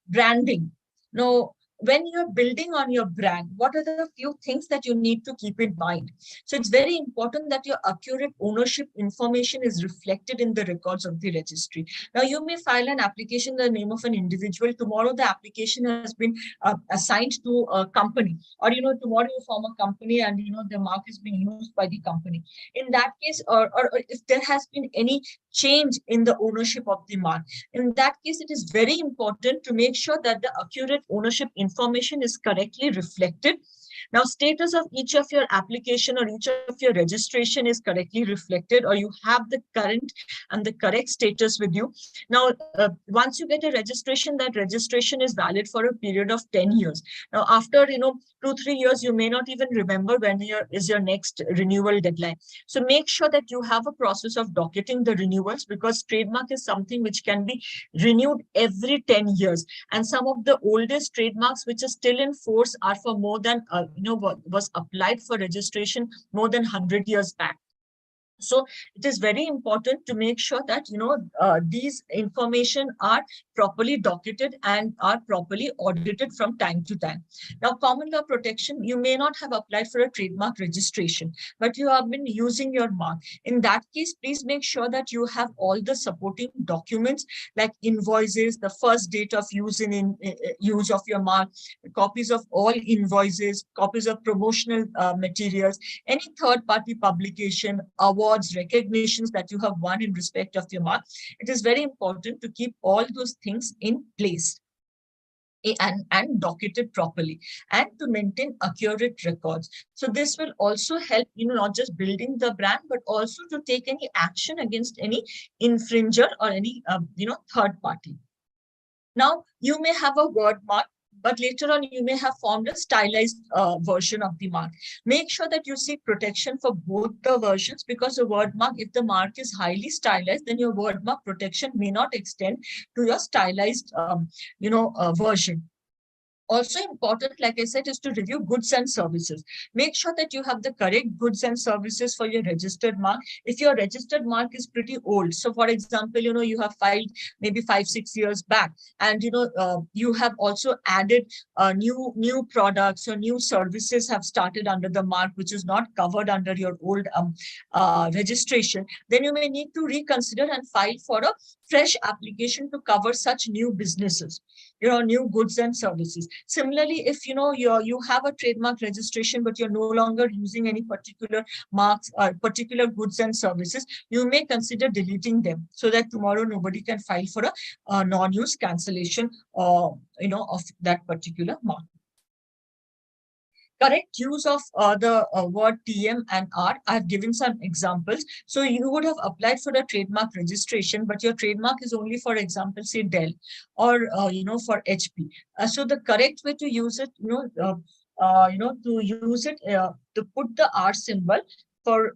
Branding. Now, when you're building on your brand, what are the few things that you need to keep in mind? So it's very important that your accurate ownership information is reflected in the records of the registry. Now, you may file an application in the name of an individual. Tomorrow, the application has been assigned to a company, or tomorrow you form a company and the mark is being used by the company. In that case, or if there has been any change in the ownership of the mark, in that case, it is very important to make sure that the accurate ownership information is correctly reflected. Now, status of each of your application or each of your registration is correctly reflected, or you have the current and the correct status with you. Now, once you get a registration, that registration is valid for a period of 10 years. Now, after 2-3 years, you may not even remember when is your next renewal deadline. So make sure that you have a process of docketing the renewals, because trademark is something which can be renewed every 10 years. And some of the oldest trademarks which are still in force are for more than, was applied for registration more than 100 years back. So it is very important to make sure that these information are properly docketed and are properly audited from time to time. Now, common law protection, you may not have applied for a trademark registration, but you have been using your mark. In that case, please make sure that you have all the supporting documents like invoices, the first date of use use of your mark, copies of all invoices, copies of promotional materials, any third-party publication, awards, recognitions that you have won in respect of your mark. It is very important to keep all those things in place and docketed properly, and to maintain accurate records. So this will also help, not just building the brand, but also to take any action against any infringer or any, third party. Now, you may have a word mark, but later on you may have formed a stylized version of the mark. Make sure that you seek protection for both the versions, because the word mark, if the mark is highly stylized, then your word mark protection may not extend to your stylized, version. Also important, like I said, is to review goods and services. Make sure that you have the correct goods and services for your registered mark. If your registered mark is pretty old, so for example, you have filed maybe 5-6 years back, and you have also added new products or new services have started under the mark, which is not covered under your old registration, then you may need to reconsider and file for a fresh application to cover such new businesses, new goods and services. Similarly, if you have a trademark registration, but you're no longer using any particular marks or particular goods and services, you may consider deleting them, so that tomorrow nobody can file for a non-use cancellation, of that particular mark. Correct use of the word TM and R. I've given some examples. So you would have applied for a trademark registration, but your trademark is only, for example, say Dell or, for HP. So the correct way to use it, to put the R symbol for,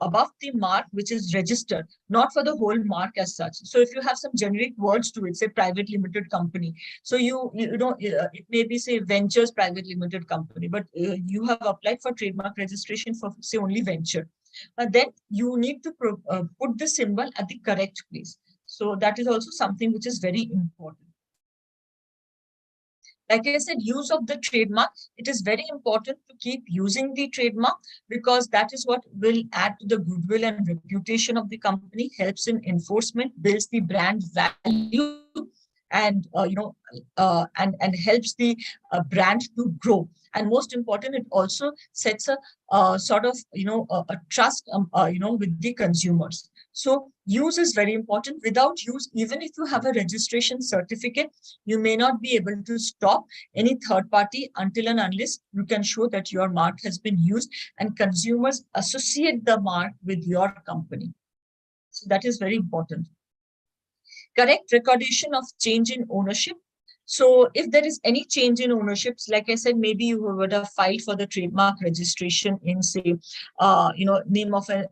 above the mark which is registered, not for the whole mark as such. So if you have some generic words to it, say private limited company, so it may be say Ventures Private Limited Company, but you have applied for trademark registration for say only Venture. Then you need to put the symbol at the correct place. So that is also something which is very important. Like I said, use of the trademark, it is very important to keep using the trademark, because that is what will add to the goodwill and reputation of the company, helps in enforcement, builds the brand value, and and helps the brand to grow. And most important, it also sets a sort of a trust with the consumers. So use is very important. Without use, even if you have a registration certificate, you may not be able to stop any third party until and unless you can show that your mark has been used and consumers associate the mark with your company. So that is very important. Correct recordation of change in ownership. So if there is any change in ownerships, like I said, maybe you would have filed for the trademark registration in, say, name of an,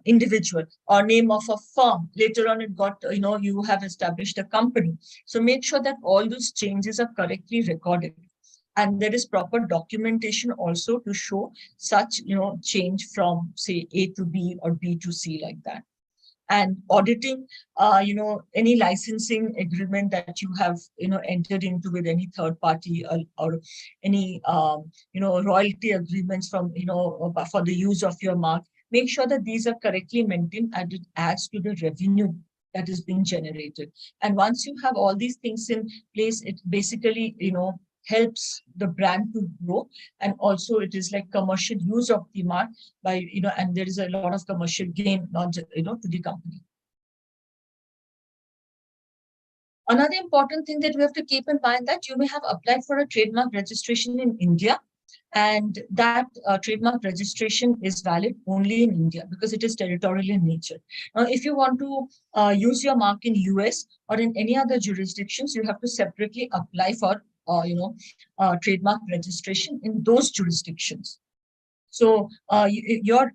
individual or name of a firm. Later on, it got, you have established a company. So make sure that all those changes are correctly recorded. And there is proper documentation also to show such, change from, say, A to B or B to C, like that. and auditing, any licensing agreement that you have, entered into with any third party, or any, royalty agreements from, for the use of your mark. Make sure that these are correctly maintained and it adds to the revenue that is being generated. And once you have all these things in place, it basically, helps the brand to grow. And also it is like commercial use of the mark by, and there is a lot of commercial gain, not just, to the company. Another important thing that we have to keep in mind that you may have applied for a trademark registration in India, and that trademark registration is valid only in India because it is territorial in nature. Now, if you want to use your mark in US or in any other jurisdictions, you have to separately apply for, trademark registration in those jurisdictions. So your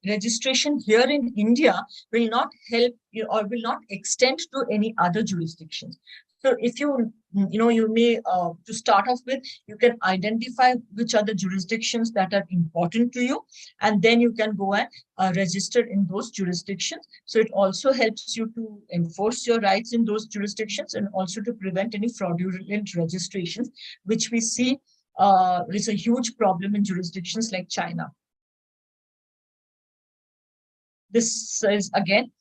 registration here in India will not help you or will not extend to any other jurisdictions. So if you may, to start off with, you can identify which are the jurisdictions that are important to you, and then you can go and register in those jurisdictions. So it also helps you to enforce your rights in those jurisdictions and also to prevent any fraudulent registrations, which we see is a huge problem in jurisdictions like China. This is again,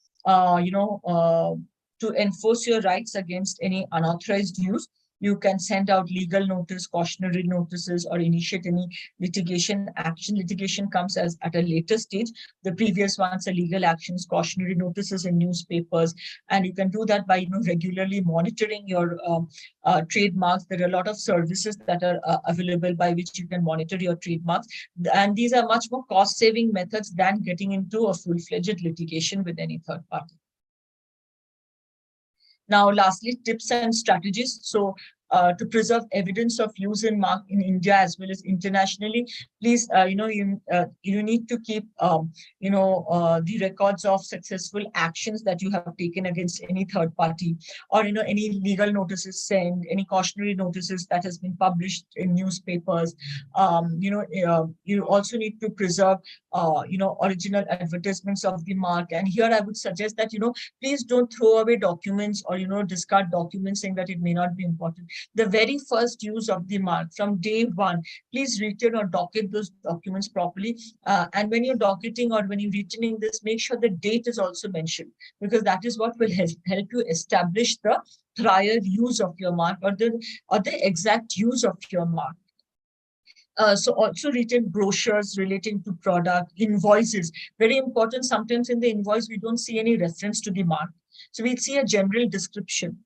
to enforce your rights against any unauthorized use. You can send out legal notice, cautionary notices, or initiate any litigation action. Litigation comes as at a later stage. The previous ones are legal actions, cautionary notices in newspapers, and you can do that by regularly monitoring your trademarks. There are a lot of services that are available by which you can monitor your trademarks, and these are much more cost-saving methods than getting into a full-fledged litigation with any third party. Now, lastly, tips and strategies. So to preserve evidence of use in mark in India as well as internationally, please, you need to keep, the records of successful actions that you have taken against any third party, or, any legal notices sent, any cautionary notices that has been published in newspapers. You also need to preserve, original advertisements of the mark. And here I would suggest that, please don't throw away documents or, discard documents saying that it may not be important. The very first use of the mark from day one, please retain or docket those documents properly. And when you're docketing or when you're retaining this, make sure the date is also mentioned, because that is what will help you establish the prior use of your mark or the exact use of your mark. So also retain brochures relating to product, invoices, very important. Sometimes in the invoice, we don't see any reference to the mark. So we see a general description.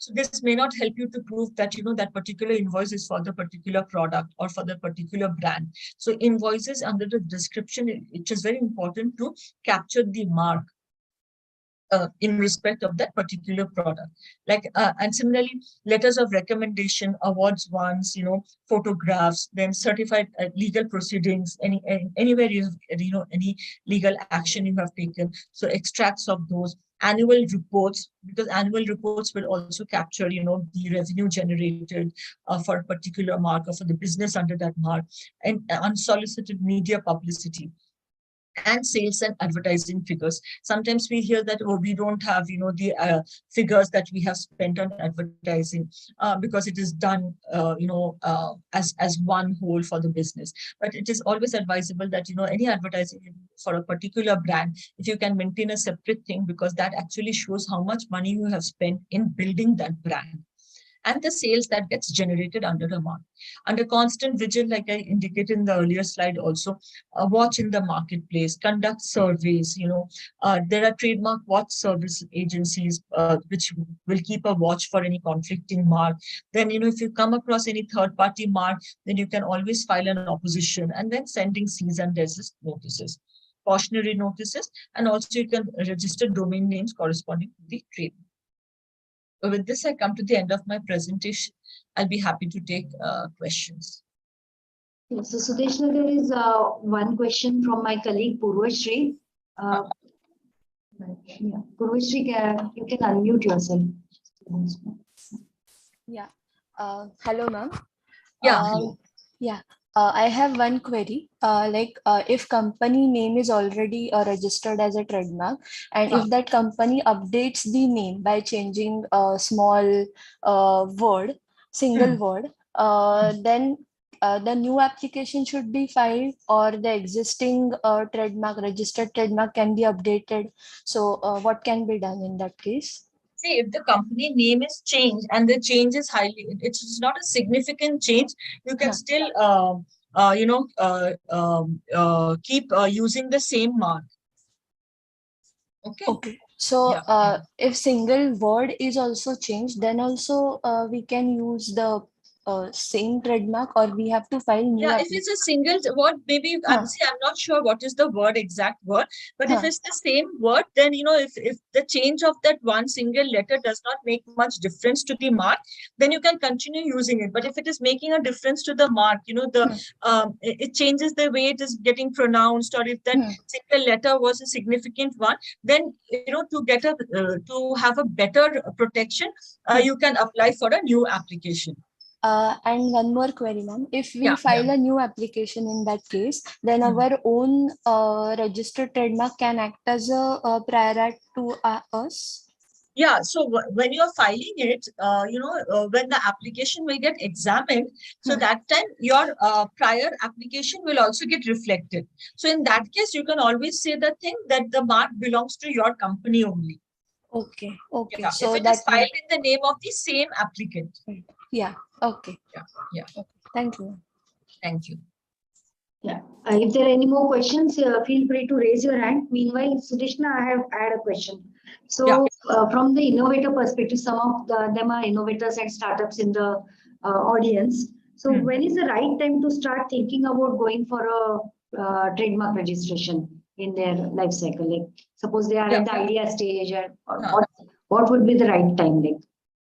So this may not help you to prove that, that particular invoice is for the particular product or for the particular brand. So invoices under the description, it is very important to capture the mark in respect of that particular product. And similarly, letters of recommendation, awards ones, photographs, then certified legal proceedings, anywhere any legal action you have taken. So extracts of those, annual reports, because annual reports will also capture, the revenue generated for a particular mark or for the business under that mark, and unsolicited media publicity, and sales and advertising figures. Sometimes we hear that, oh, we don't have, the figures that we have spent on advertising because it is done, as one whole for the business. But it is always advisable that, any advertising for a particular brand, if you can maintain a separate thing, because that actually shows how much money you have spent in building that brand, and the sales that gets generated under a mark. Under constant vigil, like I indicated in the earlier slide also, watch in the marketplace, conduct surveys. There are trademark watch service agencies which will keep a watch for any conflicting mark. Then, if you come across any third-party mark, then you can always file an opposition and then sending cease and desist notices, cautionary notices, and also you can register domain names corresponding to the trademark. With this, I come to the end of my presentation. I'll be happy to take questions. So Sudeshna, there is one question from my colleague Purvashri. Yeah, Purvashri, you can unmute yourself. Yeah. Hello, ma'am. Yeah. Yeah. I have one query. If company name is already registered as a trademark, and if that company updates the name by changing a small word, single word, then the new application should be filed, or the existing registered trademark can be updated. So, what can be done in that case? See, if the company name is changed and the change is it's not a significant change, you can still, keep using the same mark. Okay. Okay. So, Yeah. if single word is also changed, then also we can use the same trademark, or we have to file new Yeah, if application. it's a single word, maybe I'm not sure what is the exact word, but if it's the same word, then if the change of that one single letter does not make much difference to the mark, then you can continue using it. But if it is making a difference to the mark, it changes the way it is getting pronounced, or if that single letter was a significant one, then to have a better protection, you can apply for a new application. And one more query, ma'am. If we Yeah. file a new application in that case, then our own registered trademark can act as a prior art to us. Yeah, so when you're filing it, when the application will get examined, so that time your prior application will also get reflected. So in that case, you can always say the thing that the mark belongs to your company only. Okay. Okay. Yeah, So if it that is filed in the name of the same applicant. Yeah. Okay. Yeah. Okay. Thank you. Thank you. Yeah. If there are any more questions, feel free to raise your hand. Meanwhile, Sudeshna, I have had a question. So, from the innovator perspective, some of them are innovators and startups in the audience. So, when is the right time to start thinking about going for a trademark registration in their life cycle? Like, suppose they are at the idea stage, or what would be the right time? Like,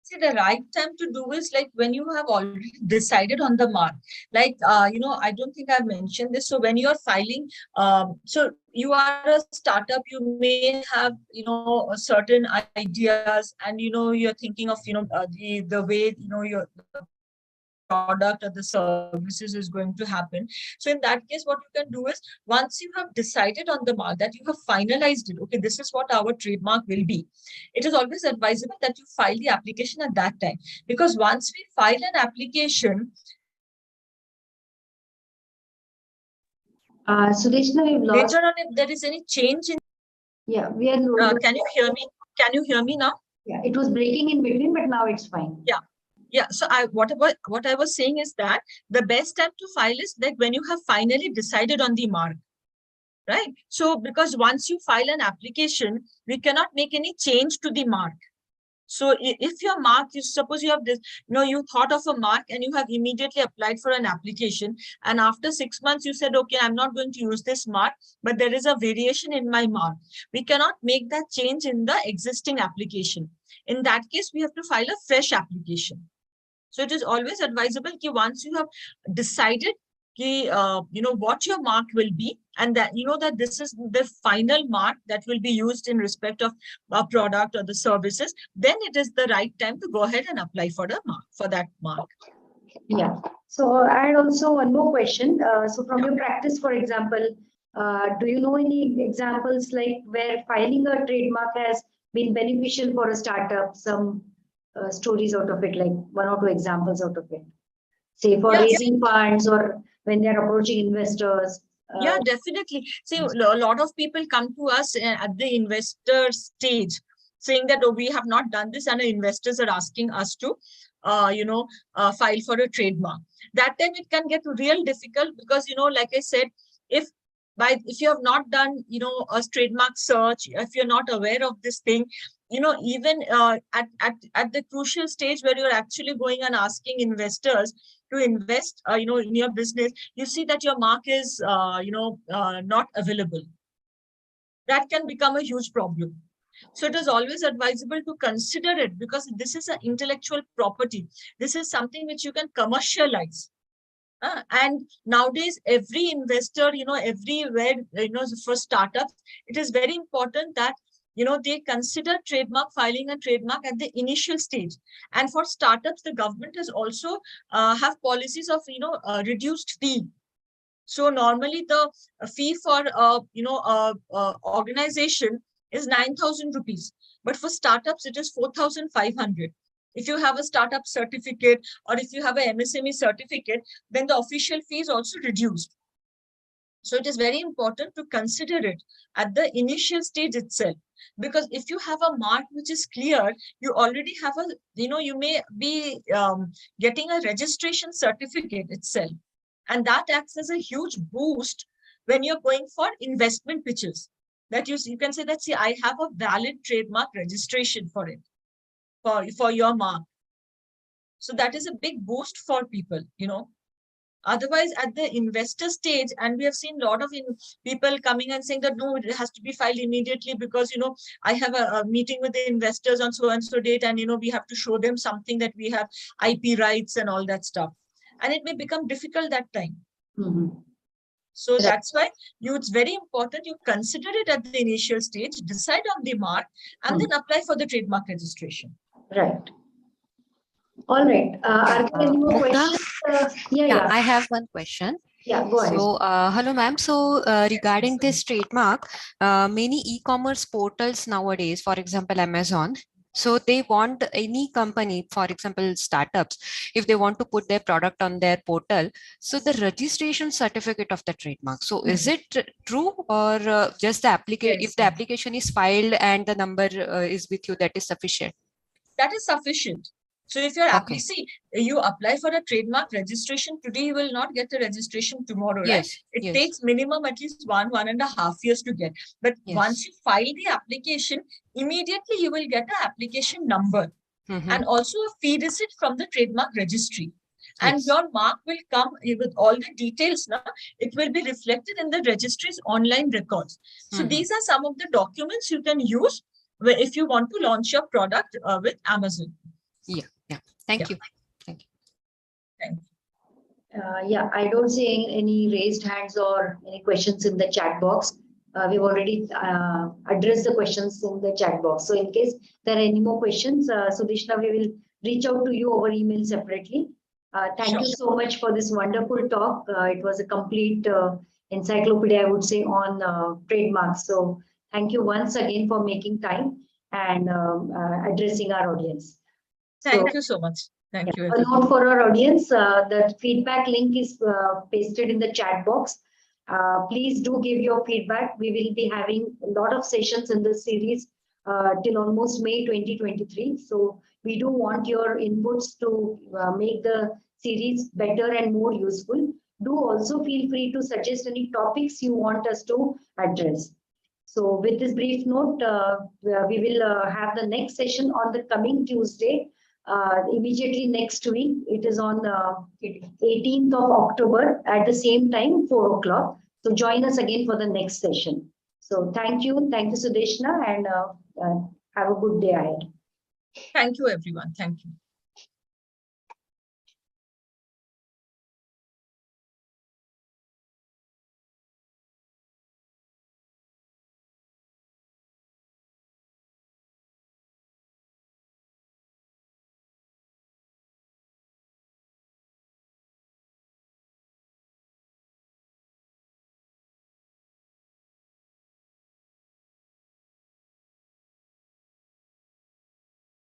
see, the right time to do is like when you have already decided on the mark. Like, I don't think I've mentioned this. So when you're filing, so you are a startup, you may have, certain ideas, and, you're thinking of, the way, the product or the services is going to happen. So in that case, what you can do is, once you have decided on the mark, that you have finalized it, okay, this is what our trademark will be, it is always advisable that you file the application at that time. Because once we file an application, Sudeshna, we've lost. later on, if there is any change in, yeah, we are. Can you hear me? Can you hear me now? Yeah, it was breaking in between, but now it's fine. Yeah. Yeah, so what I was saying is that the best time to file is like when you have finally decided on the mark, right? So because once you file an application, we cannot make any change to the mark. So if your mark, you suppose you have this, you thought of a mark and you have immediately applied for an application, and after 6 months you said, okay, I'm not going to use this mark, but there is a variation in my mark. We cannot make that change in the existing application. In that case, we have to file a fresh application. So it is always advisable that once you have decided what your mark will be, and that that this is the final mark that will be used in respect of a product or the services, then it is the right time to go ahead and apply for that mark. Yeah. So I had also one more question. So from your practice, for example, do you know any examples like where filing a trademark has been beneficial for a startup? Some stories out of it, like 1 or 2 examples out of it. Say for raising funds or when they're approaching investors. Yeah, definitely. See, a lot of people come to us at the investor stage saying that, oh, we have not done this, and the investors are asking us to, file for a trademark. That time it can get real difficult because, like I said, if you have not done, a trademark search, if you're not aware of this thing, even at the crucial stage where you're actually going and asking investors to invest, in your business, you see that your mark is, not available. That can become a huge problem. So it is always advisable to consider it, because this is an intellectual property. This is something which you can commercialize. And nowadays, every investor, everywhere, for startups, it is very important that, they consider filing a trademark at the initial stage. And for startups, the government has also have policies of, reduced fee. So normally the fee for, organization is 9,000 rupees. But for startups, it is 4,500. If you have a startup certificate or if you have a MSME certificate, then the official fee is also reduced. So it is very important to consider it at the initial stage itself. Because if you have a mark which is clear, you already have a, you may be getting a registration certificate itself. And that acts as a huge boost when you're going for investment pitches. That you can say that, see, I have a valid trademark registration for it, for your mark. So that is a big boost for people, Otherwise, at the investor stage, and we have seen a lot of people coming and saying that, no, it has to be filed immediately because, I have a meeting with the investors on so and so date, and, we have to show them something that we have IP rights and all that stuff. And it may become difficult that time. So that's why it's very important you consider it at the initial stage, decide on the mark, and then apply for the trademark registration. Right. All right. Are there any more Mukta? questions? Yeah. I have one question. Yeah, go ahead. So, hello, ma'am. So, regarding this trademark, many e-commerce portals nowadays, for example, Amazon, so they want any company, for example, startups, if they want to put their product on their portal, so the registration certificate of the trademark. So, is it true or just the application? Yes. If the application is filed and the number is with you, that is sufficient? That is sufficient. So if you're you apply for a trademark registration today, you will not get a registration tomorrow, right? It takes minimum at least 1.5 years to get. But once you file the application, immediately you will get an application number and also a fee receipt from the trademark registry. And your mark will come with all the details. Now, it will be reflected in the registry's online records. So these are some of the documents you can use if you want to launch your product with Amazon. Thank you. Thank you. I don't see any raised hands or any questions in the chat box. We've already addressed the questions in the chat box. So in case there are any more questions, Sudeshna, we will reach out to you over email separately. Thank you so much for this wonderful talk. It was a complete encyclopedia, I would say, on trademarks. So thank you once again for making time and addressing our audience. Thank you so much. Thank you. A note for our audience, the feedback link is pasted in the chat box. Please do give your feedback. We will be having a lot of sessions in this series till almost May 2023. So we do want your inputs to make the series better and more useful. Do also feel free to suggest any topics you want us to address. So with this brief note, we will have the next session on the coming Tuesday. Immediately next week, it is on 18th of October at the same time, 4 o'clock. So join us again for the next session. So thank you, Sudeshna, and have a good day ahead. Thank you, everyone. Thank you.